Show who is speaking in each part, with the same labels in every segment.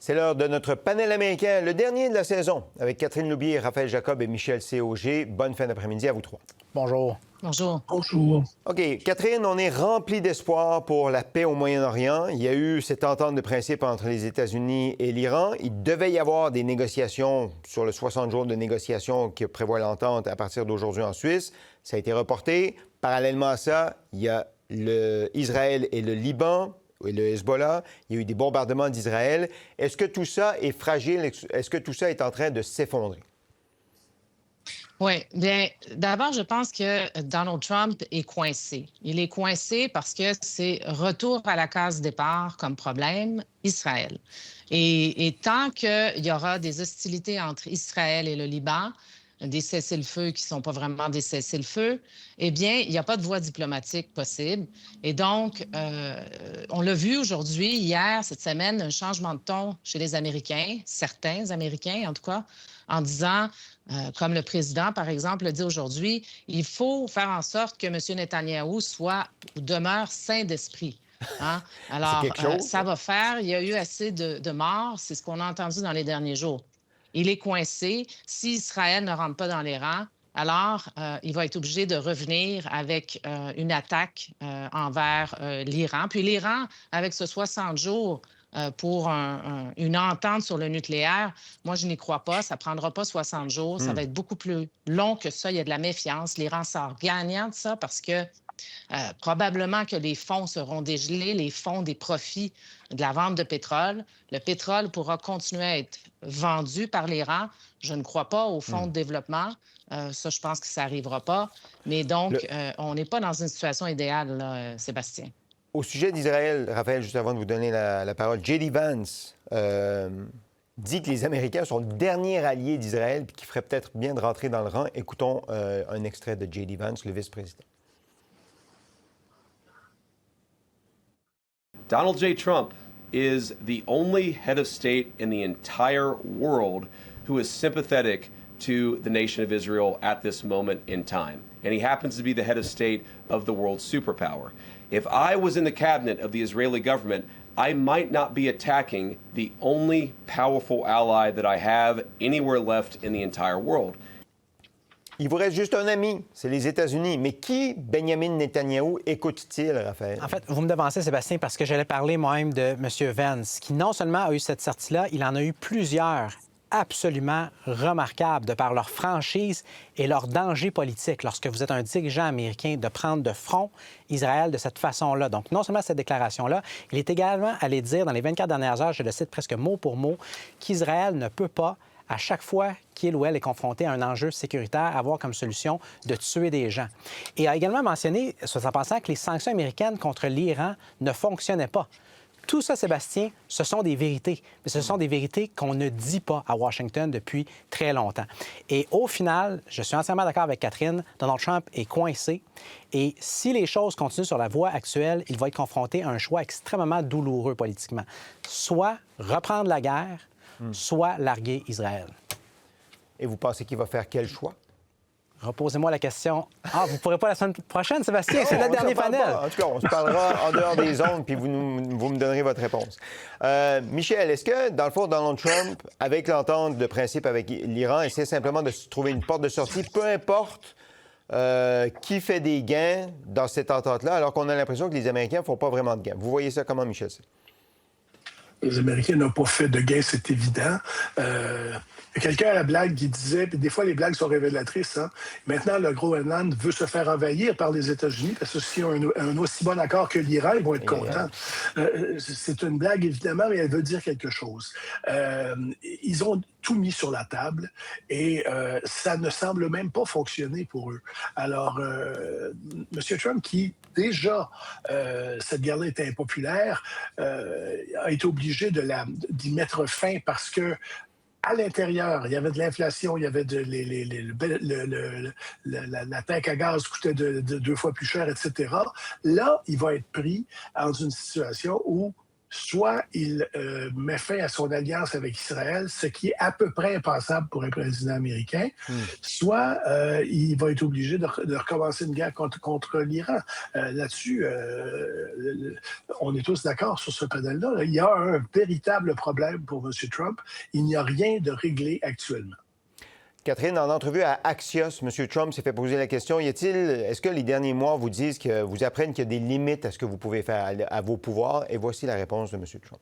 Speaker 1: C'est l'heure de notre panel américain, le dernier de la saison, avec Catherine Loubier, Raphaël Jacob et Michel C.O.G. Bonne fin d'après-midi à vous trois.
Speaker 2: Bonjour.
Speaker 3: Bonjour.
Speaker 4: Bonjour.
Speaker 1: OK, Catherine, on est rempli d'espoir pour la paix au Moyen-Orient. Il y a eu cette entente de principe entre les États-Unis et l'Iran. Il devait y avoir des négociations sur le 60 jours de négociations que prévoit l'entente à partir d'aujourd'hui en Suisse. Ça a été reporté. Parallèlement à ça, il y a Israël et le Liban et le Hezbollah. Il y a eu des bombardements d'Israël. Est-ce que tout ça est fragile? Est-ce que tout ça est en train de s'effondrer?
Speaker 3: Oui, bien, d'abord, je pense que Donald Trump est coincé. Il est coincé parce que c'est retour à la case départ comme problème, Israël. Et tant qu'il y aura des hostilités entre Israël et le Liban, des cessez-le-feu qui ne sont pas vraiment des cessez-le-feu, eh bien, il n'y a pas de voie diplomatique possible. Et donc, on l'a vu aujourd'hui, hier, cette semaine, un changement de ton chez les Américains, certains Américains en tout cas, en disant, comme le président, par exemple, le dit aujourd'hui, il faut faire en sorte que M. Netanyahou soit ou demeure sain d'esprit. Hein? Alors, ça va faire. Il y a eu assez de morts. C'est ce qu'on a entendu dans les derniers jours. Il est coincé. Si Israël ne rentre pas dans les rangs, alors il va être obligé de revenir avec une attaque envers l'Iran. Puis l'Iran, avec ce 60 jours pour une entente sur le nucléaire, moi, je n'y crois pas. Ça ne prendra pas 60 jours. Ça va être beaucoup plus long que ça. Il y a de la méfiance. L'Iran sort gagnant de ça parce que probablement que les fonds seront dégelés, les fonds des profits de la vente de pétrole. Le pétrole pourra continuer à être vendu par l'Iran. Je ne crois pas au fonds de développement. Ça, je pense que ça n'arrivera pas. Mais donc, on n'est pas dans une situation idéale, là, Sébastien.
Speaker 1: Au sujet d'Israël, Raphaël, juste avant de vous donner la parole, J.D. Vance dit que les Américains sont le dernier allié d'Israël et qu'il ferait peut-être bien de rentrer dans le rang. Écoutons un extrait de J.D. Vance, le vice-président.
Speaker 5: Donald J. Trump is the only head of state in the entire world who is sympathetic to the nation of Israel at this moment in time. And he happens to be the head of state of the world superpower. If I was in the cabinet of the Israeli government, I might not be attacking the only powerful ally that I have anywhere left in the entire world.
Speaker 1: Il vous reste juste un ami, c'est les États-Unis. Mais qui, Benjamin Netanyahou, écoute-t-il, Raphaël?
Speaker 2: En fait, vous me devancez, Sébastien, parce que j'allais parler moi-même de M. Vance, qui non seulement a eu cette sortie-là, il en a eu plusieurs absolument remarquables de par leur franchise et leur danger politique lorsque vous êtes un dirigeant américain de prendre de front Israël de cette façon-là. Donc, non seulement cette déclaration-là, il est également allé dire dans les 24 dernières heures, je le cite presque mot pour mot, qu'Israël ne peut pas, à chaque fois qu'il ou elle est confronté à un enjeu sécuritaire, avoir comme solution de tuer des gens. Et a également mentionné, soit en pensant, que les sanctions américaines contre l'Iran ne fonctionnaient pas. Tout ça, Sébastien, ce sont des vérités. Mais ce sont des vérités qu'on ne dit pas à Washington depuis très longtemps. Et au final, je suis entièrement d'accord avec Catherine, Donald Trump est coincé. Et si les choses continuent sur la voie actuelle, il va être confronté à un choix extrêmement douloureux politiquement. Soit reprendre la guerre, soit larguer Israël.
Speaker 1: Et vous pensez qu'il va faire quel choix?
Speaker 2: Reposez-moi la question. Ah, vous ne pourrez pas la semaine prochaine, Sébastien, c'est le dernier panel.
Speaker 1: En tout cas, on se parlera en dehors des ondes, puis vous me donnerez votre réponse. Michel, est-ce que, dans le fond, Donald Trump, avec l'entente de principe avec l'Iran, essaie simplement de se trouver une porte de sortie, peu importe qui fait des gains dans cette entente-là, alors qu'on a l'impression que les Américains ne font pas vraiment de gains? Vous voyez ça comment, Michel?
Speaker 4: Les Américains n'ont pas fait de gains, c'est évident. Il y a quelqu'un à la blague qui disait, puis des fois les blagues sont révélatrices, hein? Maintenant, le Groenland veut se faire envahir par les États-Unis parce que s'ils ont un aussi bon accord que l'Iran, ils vont être contents. C'est une blague, évidemment, mais elle veut dire quelque chose. Ils ont tout mis sur la table et ça ne semble même pas fonctionner pour eux. Alors, M. Trump, qui déjà, cette guerre-là était impopulaire, a été obligé d'y mettre fin parce que à l'intérieur, il y avait de l'inflation, il y avait la tank à gaz coûtait de 2 fois plus cher, etc. Là, il va être pris dans une situation où soit il met fin à son alliance avec Israël, ce qui est à peu près impensable pour un président américain, soit il va être obligé de recommencer une guerre contre l'Iran. Là-dessus, on est tous d'accord sur ce panel-là. Il y a un véritable problème pour M. Trump. Il n'y a rien de réglé actuellement.
Speaker 1: Catherine, en entrevue à Axios, M. Trump s'est fait poser la question, est-ce que les derniers mois vous disent que vous apprennent qu'il y a des limites à ce que vous pouvez faire à vos pouvoirs? Et voici la réponse de M. Trump.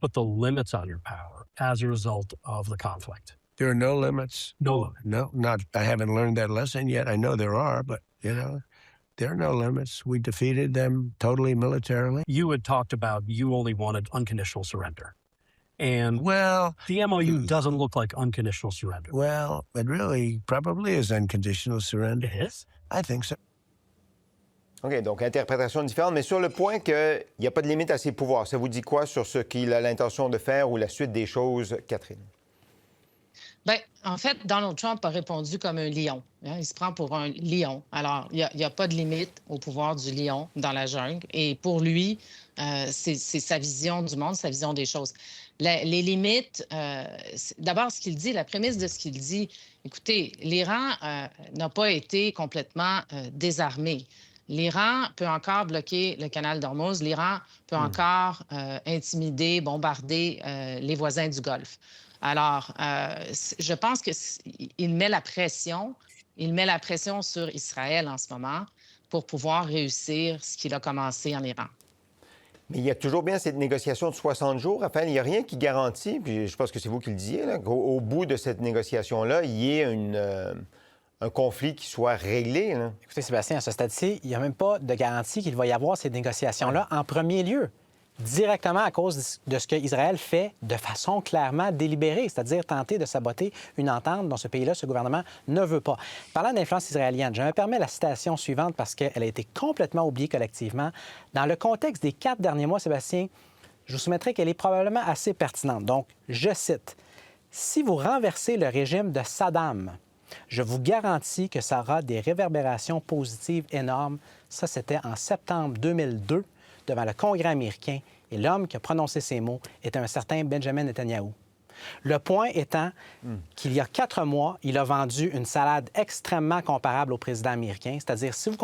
Speaker 6: Put the limits on your power as a result of the conflict.
Speaker 7: There are no limits.
Speaker 6: No limit.
Speaker 7: No, not. I haven't learned that lesson yet. I know there are, but there are no limits. We defeated them totally militarily.
Speaker 6: You had talked about you only wanted unconditional surrender. And
Speaker 7: Well,
Speaker 6: the MOU doesn't look like unconditional surrender.
Speaker 7: well, it really probably is unconditional surrender.
Speaker 6: It is?
Speaker 7: I think so.
Speaker 1: OK, donc interprétation différente, mais sur le point qu'il n'y a pas de limite à ses pouvoirs, ça vous dit quoi sur ce qu'il a l'intention de faire ou la suite des choses, Catherine?
Speaker 3: Bien, en fait, Donald Trump a répondu comme un lion. Hein. Il se prend pour un lion. Alors, il n'y a pas de limite au pouvoir du lion dans la jungle. Et pour lui, c'est sa vision du monde, sa vision des choses. Les limites, d'abord, ce qu'il dit, la prémisse de ce qu'il dit, écoutez, l'Iran n'a pas été complètement désarmé. L'Iran peut encore bloquer le canal d'Ormuz. L'Iran peut encore intimider, bombarder les voisins du Golfe. Alors, je pense qu'il met la pression. Il met la pression sur Israël en ce moment pour pouvoir réussir ce qu'il a commencé en Iran.
Speaker 1: Mais il y a toujours bien cette négociation de 60 jours. Enfin, il n'y a rien qui garantit, puis je pense que c'est vous qui le disiez, là, qu'au bout de cette négociation-là, il y ait un conflit qui soit réglé. Là.
Speaker 2: Écoutez, Sébastien, à ce stade-ci, il n'y a même pas de garantie qu'il va y avoir ces négociations-là en premier lieu, directement à cause de ce qu'Israël fait de façon clairement délibérée, c'est-à-dire tenter de saboter une entente dont ce pays-là, ce gouvernement, ne veut pas. Parlant d'influence israélienne, je me permets la citation suivante parce qu'elle a été complètement oubliée collectivement. Dans le contexte des 4 derniers mois, Sébastien, je vous soumettrai qu'elle est probablement assez pertinente. Donc, je cite, « Si vous renversez le régime de Saddam, je vous garantis que ça aura des réverbérations positives énormes. » Ça, c'était en septembre 2002 devant le Congrès américain. Et l'homme qui a prononcé ces mots était un certain Benjamin Netanyahou. Le point étant qu'il y a 4 mois, il a vendu une salade extrêmement comparable au président américain. C'est-à-dire, si vous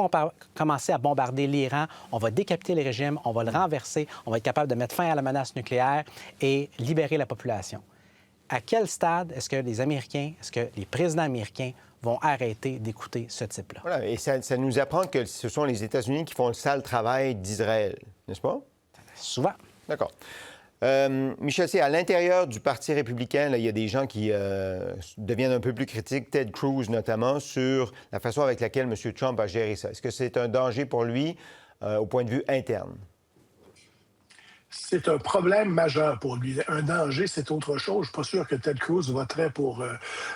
Speaker 2: commencez à bombarder l'Iran, on va décapiter le régime, on va le renverser, on va être capable de mettre fin à la menace nucléaire et libérer la population. À quel stade est-ce que les Américains, est-ce que les présidents américains vont arrêter d'écouter ce type-là?
Speaker 1: Voilà, et ça nous apprend que ce sont les États-Unis qui font le sale travail d'Israël, n'est-ce pas?
Speaker 2: Souvent.
Speaker 1: D'accord. Michel C., à l'intérieur du Parti républicain, là, il y a des gens qui deviennent un peu plus critiques, Ted Cruz notamment, sur la façon avec laquelle M. Trump a géré ça. Est-ce que c'est un danger pour lui au point de vue interne?
Speaker 4: C'est un problème majeur pour lui. Un danger, c'est autre chose. Je ne suis pas sûr que Ted Cruz voterait pour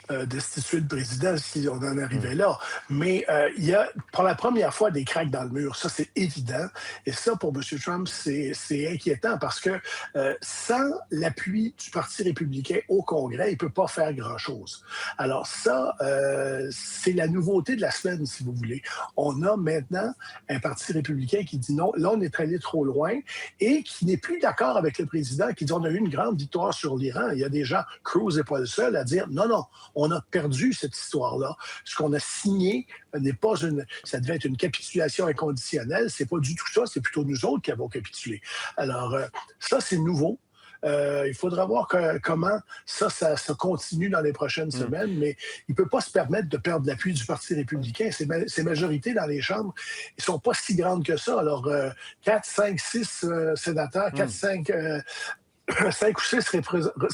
Speaker 4: destituer le président si on en arrivait là. Mais il y a, pour la première fois, des craques dans le mur. Ça, c'est évident. Et ça, pour M. Trump, c'est inquiétant parce que sans l'appui du Parti républicain au Congrès, il ne peut pas faire grand-chose. Alors ça, c'est la nouveauté de la semaine, si vous voulez. On a maintenant un Parti républicain qui dit non, là, on est allé trop loin et qui n'est plus d'accord avec le président qui dit on a eu une grande victoire sur l'Iran. Il y a des gens, Cruz n'est pas le seul, à dire non, on a perdu cette histoire-là. Ce qu'on a signé n'est pas ça devait être une capitulation inconditionnelle. C'est pas du tout ça, c'est plutôt nous autres qui avons capitulé. Alors, ça, c'est nouveau. Il faudra voir comment ça se continue dans les prochaines semaines, mais il ne peut pas se permettre de perdre l'appui du Parti républicain. Ses majorités dans les chambres ne sont pas si grandes que ça. Alors, 4, 5, 6 sénateurs, 4, 5... 5 ou 6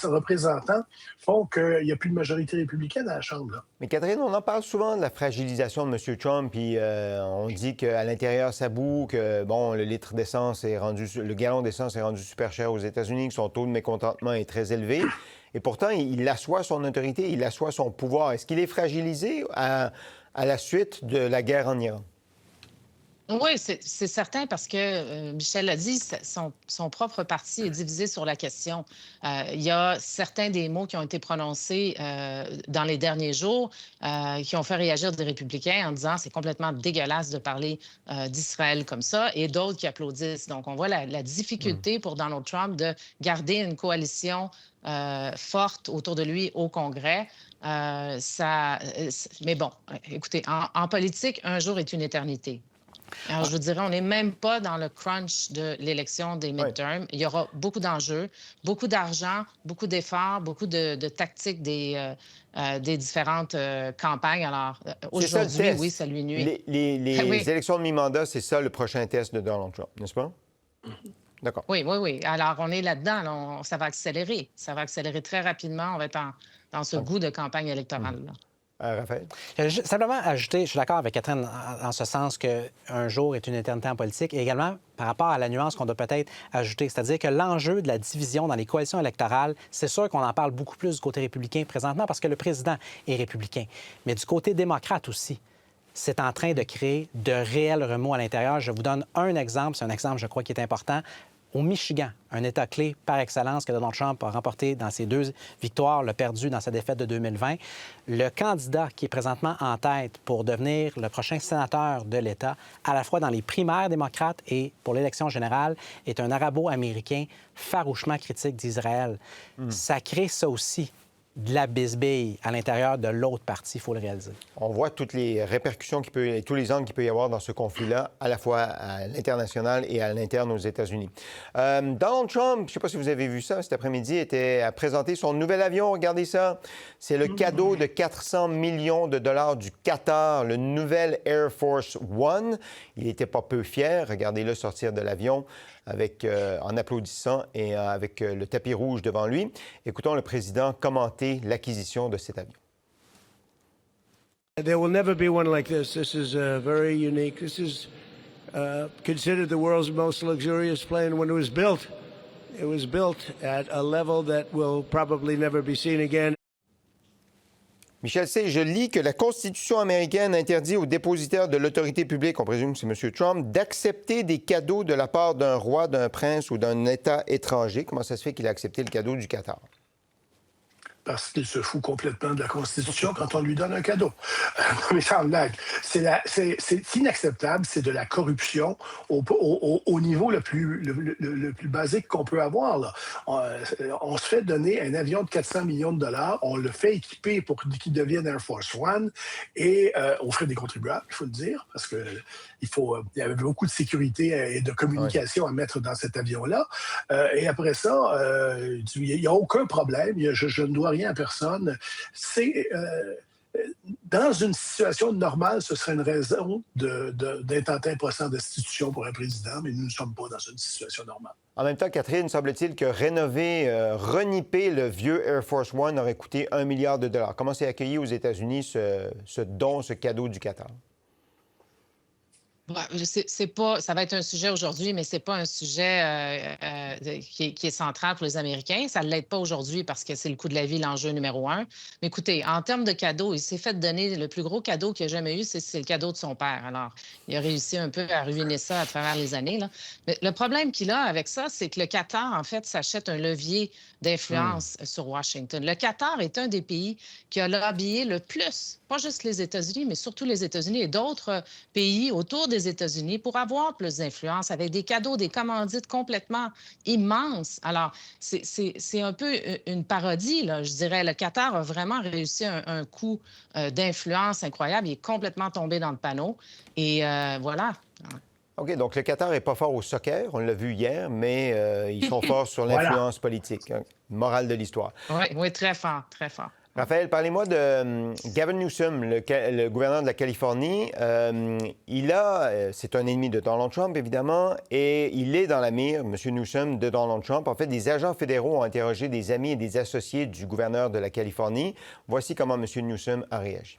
Speaker 4: représentants font qu'il n'y a plus de majorité républicaine dans la Chambre. Là.
Speaker 1: Mais Catherine, on en parle souvent de la fragilisation de M. Trump, puis on dit qu'à l'intérieur, ça boue, que bon, le gallon d'essence est rendu super cher aux États-Unis, que son taux de mécontentement est très élevé. Et pourtant, il assoit son autorité, il assoit son pouvoir. Est-ce qu'il est fragilisé à la suite de la guerre en Iran?
Speaker 3: Oui, c'est certain parce que Michel l'a dit, son propre parti est divisé sur la question. Il y a certains des mots qui ont été prononcés dans les derniers jours qui ont fait réagir des républicains en disant c'est complètement dégueulasse de parler d'Israël comme ça et d'autres qui applaudissent. Donc, on voit la difficulté pour Donald Trump de garder une coalition forte autour de lui au Congrès. Mais bon, écoutez, en politique, un jour est une éternité. Alors, je vous dirais, on n'est même pas dans le crunch de l'élection des midterms. Il y aura beaucoup d'enjeux, beaucoup d'argent, beaucoup d'efforts, beaucoup de tactiques des différentes campagnes. Alors, aujourd'hui, oui, ça lui nuit.
Speaker 1: Les élections de mi-mandat, c'est ça le prochain test de Donald Trump, n'est-ce pas? D'accord.
Speaker 3: Oui. Alors, on est là-dedans. Là, ça va accélérer. Ça va accélérer très rapidement. On va être dans ce goût de campagne électorale. Là.
Speaker 1: Raphaël?
Speaker 2: Simplement ajouter, je suis d'accord avec Catherine en ce sens qu'un jour est une éternité en politique, et également par rapport à la nuance qu'on doit peut-être ajouter, c'est-à-dire que l'enjeu de la division dans les coalitions électorales, c'est sûr qu'on en parle beaucoup plus du côté républicain présentement parce que le président est républicain, mais du côté démocrate aussi. C'est en train de créer de réels remous à l'intérieur. Je vous donne un exemple, c'est un exemple, je crois, qui est important. Au Michigan, un État clé par excellence que Donald Trump a remporté dans ses 2 victoires, l'a perdu dans sa défaite de 2020. Le candidat qui est présentement en tête pour devenir le prochain sénateur de l'État, à la fois dans les primaires démocrates et pour l'élection générale, est un arabo-américain farouchement critique d'Israël. Ça crée ça aussi de la bisbille à l'intérieur de l'autre partie, il faut le réaliser.
Speaker 1: On voit toutes les répercussions et tous les angles qu'il peut y avoir dans ce conflit-là, à la fois à l'international et à l'interne aux États-Unis. Donald Trump, je ne sais pas si vous avez vu ça, cet après-midi, a présenté son nouvel avion. Regardez ça. C'est le cadeau de 400 millions de dollars du Qatar, le nouvel Air Force One. Il n'était pas peu fier. Regardez-le sortir de l'avion en applaudissant et avec le tapis rouge devant lui. Écoutons le président commenter l'acquisition de cet avion.
Speaker 7: There will never be one like this. This is very unique. This is considered the world's most luxurious plane. When it was built at a level that will probably never be seen again.
Speaker 1: Michel C., je lis que la Constitution américaine interdit aux dépositaires de l'autorité publique, on présume que c'est M. Trump, d'accepter des cadeaux de la part d'un roi, d'un prince ou d'un État étranger. Comment ça se fait qu'il a accepté le cadeau du Qatar?
Speaker 4: Parce qu'il se fout complètement de la Constitution quand on lui donne un cadeau. Mais sans blague, c'est inacceptable, c'est de la corruption au niveau le plus basique qu'on peut avoir. Là. On se fait donner un avion de 400 millions de dollars, on le fait équiper pour qu'il devienne Air Force One et on ferait des contribuables, il faut le dire, parce que il y avait beaucoup de sécurité et de communication à mettre dans cet avion-là. Et après ça, il n'y a aucun problème, je ne dois rien à personne. Dans une situation normale, ce serait une raison d'intenter un procès en destitution pour un président, mais nous ne sommes pas dans une situation normale.
Speaker 1: En même temps, Catherine, semble-t-il que reniper le vieux Air Force One aurait coûté 1 milliard de dollars. Comment s'est accueilli aux États-Unis ce don, ce cadeau du Qatar?
Speaker 3: C'est pas, ça va être un sujet aujourd'hui, mais c'est pas un sujet qui est central pour les Américains. Ça ne l'aide pas aujourd'hui parce que c'est le coût de la vie, l'enjeu numéro 1. Mais écoutez, en termes de cadeaux, il s'est fait donner le plus gros cadeau qu'il a jamais eu, c'est le cadeau de son père. Alors, il a réussi un peu à ruiner ça à travers les années. Là. Mais le problème qu'il a avec ça, c'est que le Qatar, en fait, s'achète un levier d'influence sur Washington. Le Qatar est un des pays qui a lobbyé le plus, pas juste les États-Unis, mais surtout les États-Unis et d'autres pays autour des États-Unis pour avoir plus d'influence avec des cadeaux, des commandites complètement immenses. Alors, c'est un peu une parodie, là, je dirais. Le Qatar a vraiment réussi un coup d'influence incroyable. Il est complètement tombé dans le panneau. Et voilà.
Speaker 1: OK, donc le Qatar n'est pas fort au soccer, on l'a vu hier, mais ils sont forts sur l'influence politique. Hein. Morale de l'histoire.
Speaker 3: Oui, très fort, très fort.
Speaker 1: Raphaël, parlez-moi de Gavin Newsom, le gouverneur de la Californie. C'est un ennemi de Donald Trump, évidemment, et il est dans la mire, M. Newsom, de Donald Trump. En fait, des agents fédéraux ont interrogé des amis et des associés du gouverneur de la Californie. Voici comment M. Newsom a réagi.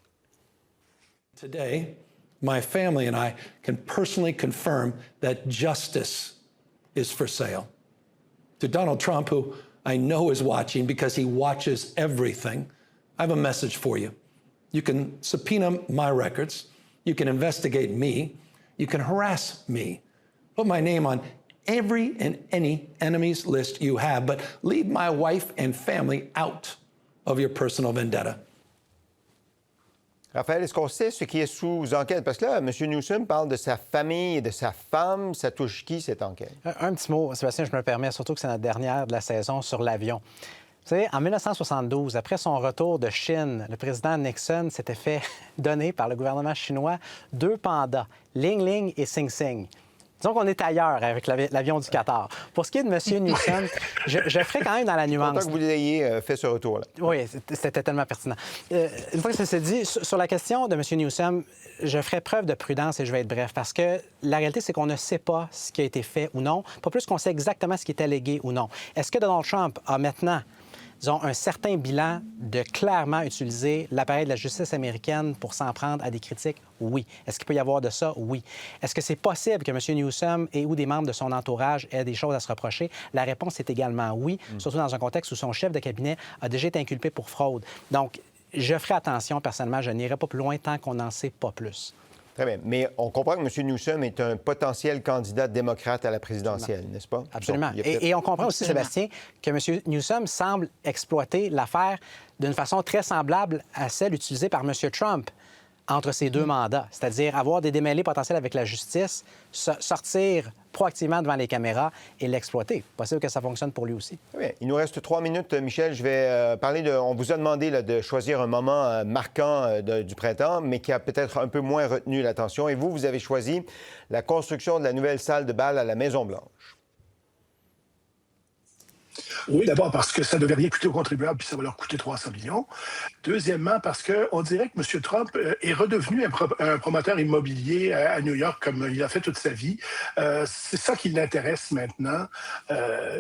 Speaker 8: Today, my family and I can personally confirm that justice is for sale. To Donald Trump, who I know is watching because he watches everything, I have a message for you. You can subpoena my records, you can investigate me, You can harass me, put my name on every and any enemy's list you have, but leave my wife and family out of your personal vendetta.
Speaker 1: Raphaël, est-ce qu'on sait ce qui est sous enquête? Parce que là, M. Newsom parle de sa famille et de sa femme. Ça touche qui, cette enquête?
Speaker 2: Un petit mot, Sébastien, je me le permets, surtout que c'est notre dernière de la saison sur l'avion. Vous savez, en 1972, après son retour de Chine, le président Nixon s'était fait donner par le gouvernement chinois 2 pandas, Ling Ling et Sing Sing. Disons qu'on est ailleurs avec l'avion du Qatar. Pour ce qui est de M. Newsom, je ferai quand même dans la nuance.
Speaker 1: Content que vous ayez fait ce retour-là.
Speaker 2: Oui, c'était tellement pertinent. Une fois que ça s'est dit, sur la question de M. Newsom, je ferai preuve de prudence et je vais être bref, parce que la réalité, c'est qu'on ne sait pas ce qui a été fait ou non, pas plus qu'on sait exactement ce qui est allégué ou non. Est-ce que Donald Trump a maintenant, disons, un certain bilan de clairement utiliser l'appareil de la justice américaine pour s'en prendre à des critiques? Oui. Est-ce qu'il peut y avoir de ça? Oui. Est-ce que c'est possible que M. Newsom et ou des membres de son entourage aient des choses à se reprocher? La réponse est également oui, surtout dans un contexte où son chef de cabinet a déjà été inculpé pour fraude. Donc, je ferai attention, personnellement, je n'irai pas plus loin tant qu'on n'en sait pas plus.
Speaker 1: Très bien. Mais on comprend que M. Newsom est un potentiel candidat démocrate à la présidentielle, n'est-ce pas?
Speaker 2: Absolument.
Speaker 1: Donc,
Speaker 2: et on comprend aussi, Sébastien, que M. Newsom semble exploiter l'affaire d'une façon très semblable à celle utilisée par M. Trump entre ses 2 mandats, c'est-à-dire avoir des démêlés potentiels avec la justice, sortir proactivement devant les caméras et l'exploiter. Possible que ça fonctionne pour lui aussi.
Speaker 1: Très bien. Il nous reste 3 minutes, Michel. Je vais parler de... On vous a demandé là, de choisir un moment marquant du printemps, mais qui a peut-être un peu moins retenu l'attention. Et vous avez choisi la construction de la nouvelle salle de bal à la Maison-Blanche.
Speaker 4: Oui, d'abord parce que ça ne devait rien coûter aux contribuables, puis ça va leur coûter 300 millions. Deuxièmement, parce qu'on dirait que M. Trump est redevenu un promoteur immobilier à New York, comme il a fait toute sa vie. C'est ça qui l'intéresse maintenant.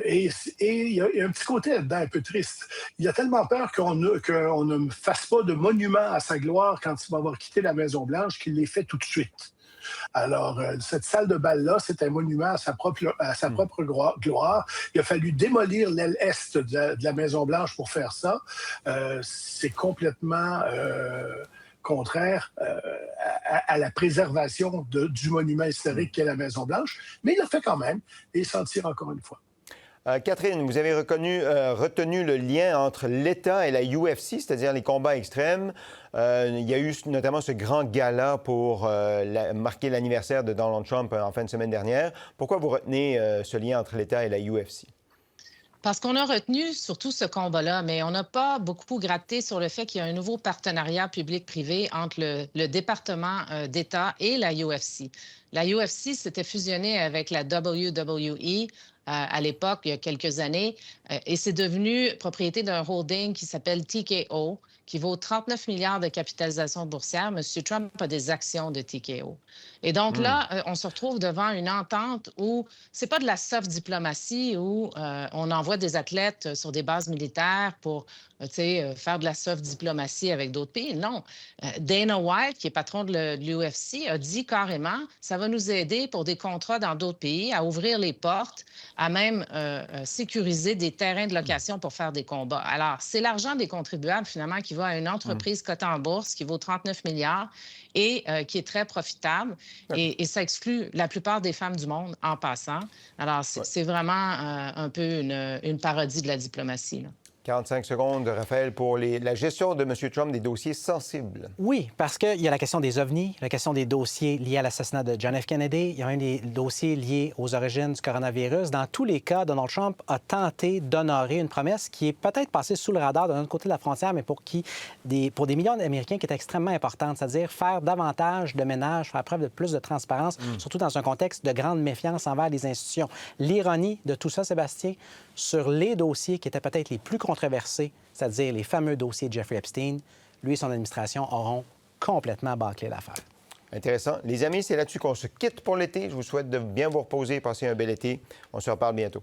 Speaker 4: Et il y a un petit côté là-dedans un peu triste. Il a tellement peur qu'on ne fasse pas de monument à sa gloire quand il va avoir quitté la Maison-Blanche qu'il les fait tout de suite. Alors, cette salle de bal-là, c'est un monument à sa propre gloire. Il a fallu démolir l'aile est de la Maison-Blanche pour faire ça. C'est complètement contraire à la préservation du monument historique qu'est la Maison-Blanche. Mais il l'a fait quand même, et il s'en tire encore une fois.
Speaker 1: Catherine, vous avez retenu le lien entre l'État et la UFC, c'est-à-dire les combats extrêmes. Il y a eu notamment ce grand gala pour marquer l'anniversaire de Donald Trump en fin de semaine dernière. Pourquoi vous retenez ce lien entre l'État et la UFC?
Speaker 3: Parce qu'on a retenu surtout ce combat-là, mais on n'a pas beaucoup gratté sur le fait qu'il y a un nouveau partenariat public-privé entre le département d'État et la UFC. La UFC s'était fusionnée avec la WWE à l'époque, il y a quelques années, et c'est devenu propriété d'un holding qui s'appelle TKO, qui vaut 39 milliards de capitalisation boursière. M. Trump a des actions de TKO. Et donc là, on se retrouve devant une entente où c'est pas de la soft diplomatie où on envoie des athlètes sur des bases militaires pour faire de la soft diplomatie avec d'autres pays. Non. Dana White, qui est patron de l'UFC, a dit carrément, ça va nous aider pour des contrats dans d'autres pays, à ouvrir les portes, à même sécuriser des terrains de location pour faire des combats. Alors, c'est l'argent des contribuables, finalement, qui va à une entreprise cotée en bourse qui vaut 39 milliards et qui est très profitable. Et ça exclut la plupart des femmes du monde en passant. Alors, c'est vraiment un peu une parodie de la diplomatie, là.
Speaker 1: 45 secondes, Raphaël, pour la gestion de M. Trump des dossiers sensibles.
Speaker 2: Oui, parce qu'il y a la question des ovnis, la question des dossiers liés à l'assassinat de John F. Kennedy, il y a même des dossiers liés aux origines du coronavirus. Dans tous les cas, Donald Trump a tenté d'honorer une promesse qui est peut-être passée sous le radar de l'autre côté de la frontière, mais pour des millions d'Américains qui est extrêmement importante, c'est-à-dire faire davantage de ménage, faire preuve de plus de transparence, surtout dans un contexte de grande méfiance envers les institutions. L'ironie de tout ça, Sébastien, sur les dossiers qui étaient peut-être les plus controversés, c'est-à-dire les fameux dossiers de Jeffrey Epstein, lui et son administration auront complètement bâclé l'affaire.
Speaker 1: Intéressant. Les amis, c'est là-dessus qu'on se quitte pour l'été. Je vous souhaite de bien vous reposer et passer un bel été. On se reparle bientôt.